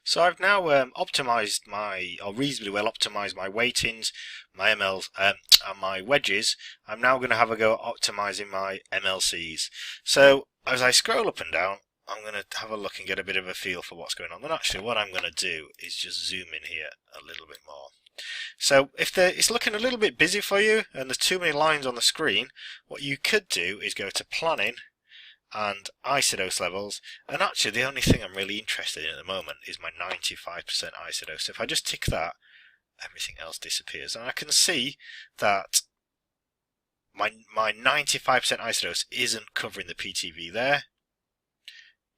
So I've now optimized or reasonably well optimized my weightings, my MLs, and my wedges. I'm now going to have a go at optimizing my MlCs. So as I scroll up and down, I'm going to have a look and get a bit of a feel for what's going on. And actually what I'm going to do is just zoom in here a little bit more. So if it's looking a little bit busy for you and there's too many lines on the screen, what you could do is go to planning and isoDose levels, and actually the only thing I'm really interested in at the moment is my 95% isoDose. So if I just tick that, everything else disappears, and I can see that my 95% isoDose isn't covering the PTV there,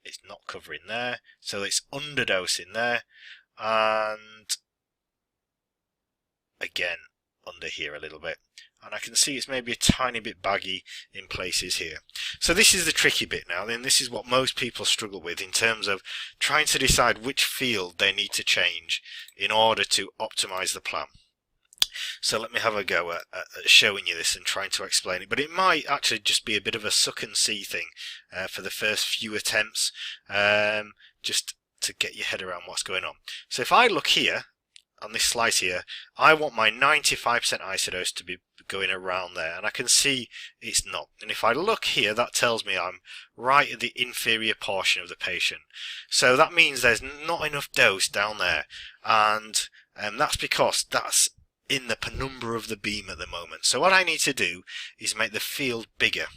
it's not covering there, so it's underdosing there, and again under here a little bit, and I can see it's maybe a tiny bit baggy in places here. So this is the tricky bit now, then this is what most people struggle with in terms of trying to decide which field they need to change in order to optimize the plan. So let me have a go at showing you this and trying to explain it, but it might actually just be a bit of a suck and see thing for the first few attempts, just to get your head around what's going on. So if I look here on this slice here, I want my 95% isoDose to be going around there, and I can see it's not. And if I look here, that tells me I'm right at the inferior portion of the patient. So that means there's not enough dose down there, and that's because that's in the penumbra of the beam at the moment. So what I need to do is make the field bigger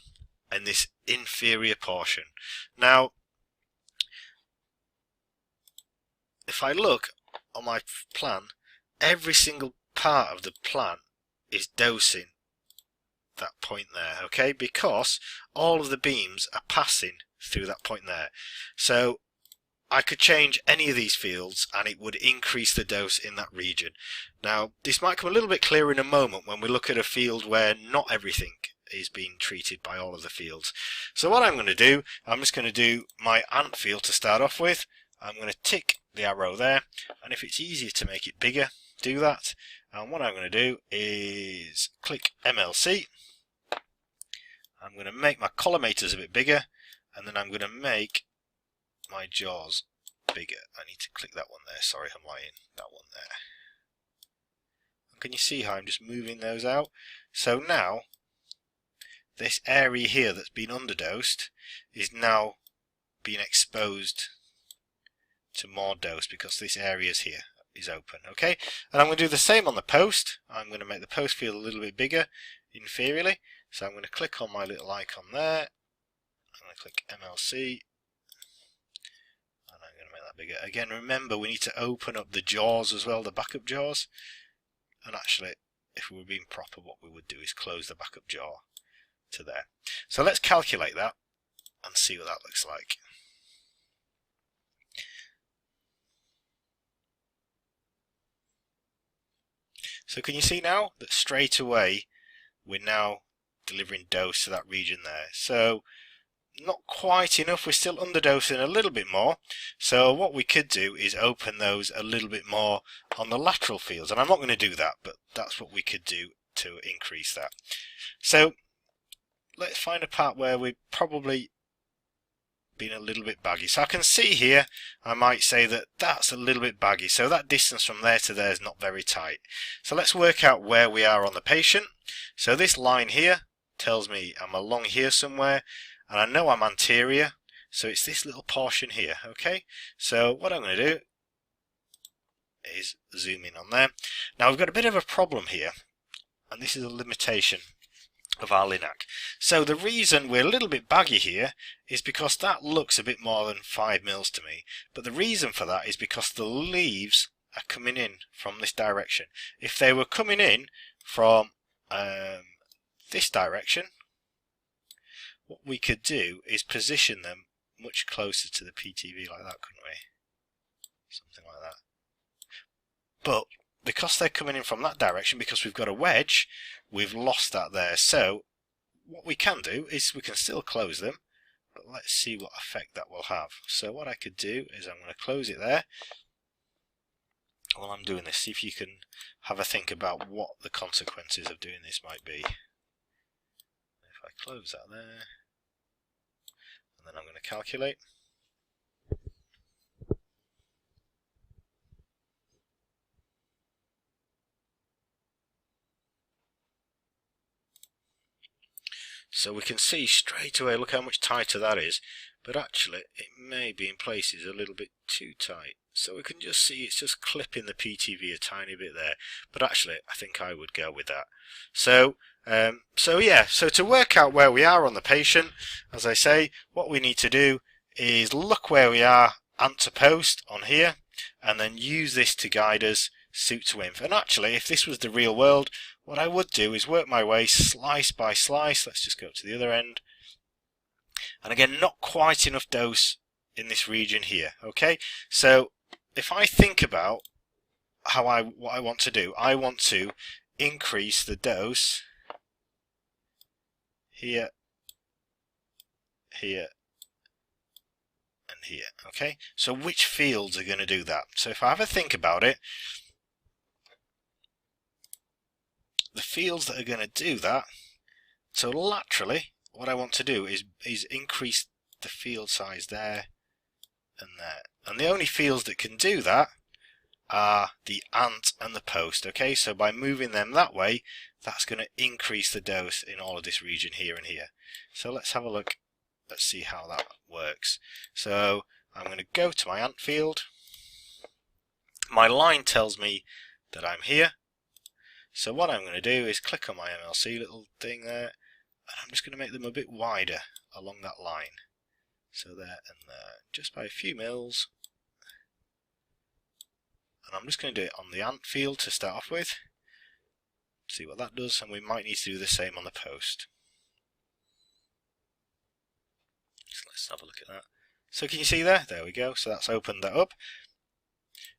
in this inferior portion. Now, if I look on my plan, every single part of the plan is dosing that point there, okay, because all of the beams are passing through that point there. So I could change any of these fields and it would increase the dose in that region. Now this might come a little bit clearer in a moment when we look at a field where not everything is being treated by all of the fields. So what I'm going to do, I'm just going to do my ant field to start off with. I'm going to tick the arrow there, and if it's easier to make it bigger, do that. And what I'm going to do is click MlC. I'm going to make my collimators a bit bigger, and then I'm going to make my jaws bigger. I need to click that one there, sorry I'm lying, that one there. And can you see how I'm just moving those out? So now this area here that's been underdosed is now being exposed to more dose because this area here is open, okay? And I'm going to do the same on the post. I'm going to make the post field a little bit bigger inferiorly. So I'm going to click on my little icon there. I'm going to click MlC, and I'm going to make that bigger. Again, remember we need to open up the jaws as well, the backup jaws. And actually, if we were being proper, what we would do is close the backup jaw to there. So let's calculate that and see what that looks like. So can you see now that straight away we're now delivering dose to that region there? So not quite enough, we're still underdosing a little bit more. So what we could do is open those a little bit more on the lateral fields, and I'm not going to do that, but that's what we could do to increase that. So let's find a part where we've probably been a little bit baggy. So I can see here, I might say that that's a little bit baggy, so that distance from there to there is not very tight. So let's work out where we are on the patient. So this line here tells me I'm along here somewhere, and I know I'm anterior, so it's this little portion here, okay? So what I'm going to do is zoom in on there. Now we've got a bit of a problem here, and this is a limitation of our Linac. So the reason we're a little bit baggy here is because that looks a bit more than 5 mils to me, but the reason for that is because the leaves are coming in from this direction. If they were coming in from this direction, what we could do is position them much closer to the PTV like that, couldn't we? Something like that. But because they're coming in from that direction, because we've got a wedge, we've lost that there. So what we can do is we can still close them, but let's see what effect that will have. So what I could do is I'm going to close it there. While I'm doing this, see if you can have a think about what the consequences of doing this might be. If I close that there, and then I'm going to calculate. So we can see straight away, look how much tighter that is. But actually, it may be in places a little bit too tight. So we can just see it's just clipping the PTV a tiny bit there. But actually, I think I would go with that. So to work out where we are on the patient, as I say, what we need to do is look where we are ante post on here, and then use this to guide us suit to inf. And actually, if this was the real world, what I would do is work my way slice by slice. Let's just go to the other end. And again, not quite enough dose in this region here. Okay, so if I think about what I want to do, I want to increase the dose here, here, and here. Okay, so which fields are going to do that? So if I have a think about it, the fields that are going to do that, so laterally, what I want to do is increase the field size there and there. And the only fields that can do that are the ant and the post. Okay, so by moving them that way, that's going to increase the dose in all of this region here and here. So let's have a look. Let's see how that works. So I'm going to go to my ant field. My line tells me that I'm here. So what I'm going to do is click on my MLC little thing there, and I'm just going to make them a bit wider along that line. So there and there, just by a few mils. And I'm just going to do it on the ant field to start off with. See what that does, and we might need to do the same on the post. So let's have a look at that. So can you see there? There we go. So that's opened that up.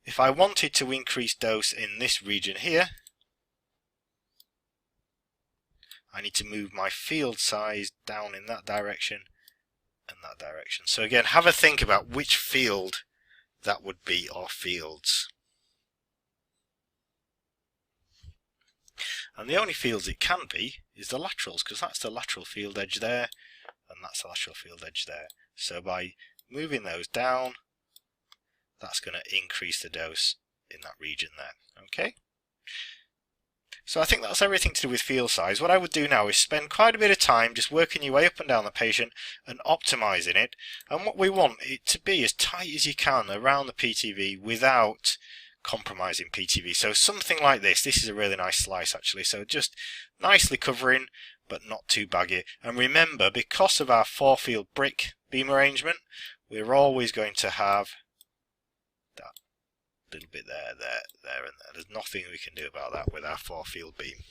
If I wanted to increase dose in this region here, I need to move my field size down in that direction and that direction. So again, have a think about which field that would be, or fields. And the only fields it can be is the laterals, because that's the lateral field edge there, and that's the lateral field edge there. So by moving those down, that's going to increase the dose in that region there. Okay? So I think that's everything to do with field size. What I would do now is spend quite a bit of time just working your way up and down the patient and optimizing it. And what we want it to be as tight as you can around the PTV without compromising PTV. So something like this. This is a really nice slice actually. So just nicely covering, but not too baggy. And remember, because of our 4-field brick beam arrangement, we're always going to have that little bit there, and there. There's nothing we can do about that with our 4-field beam.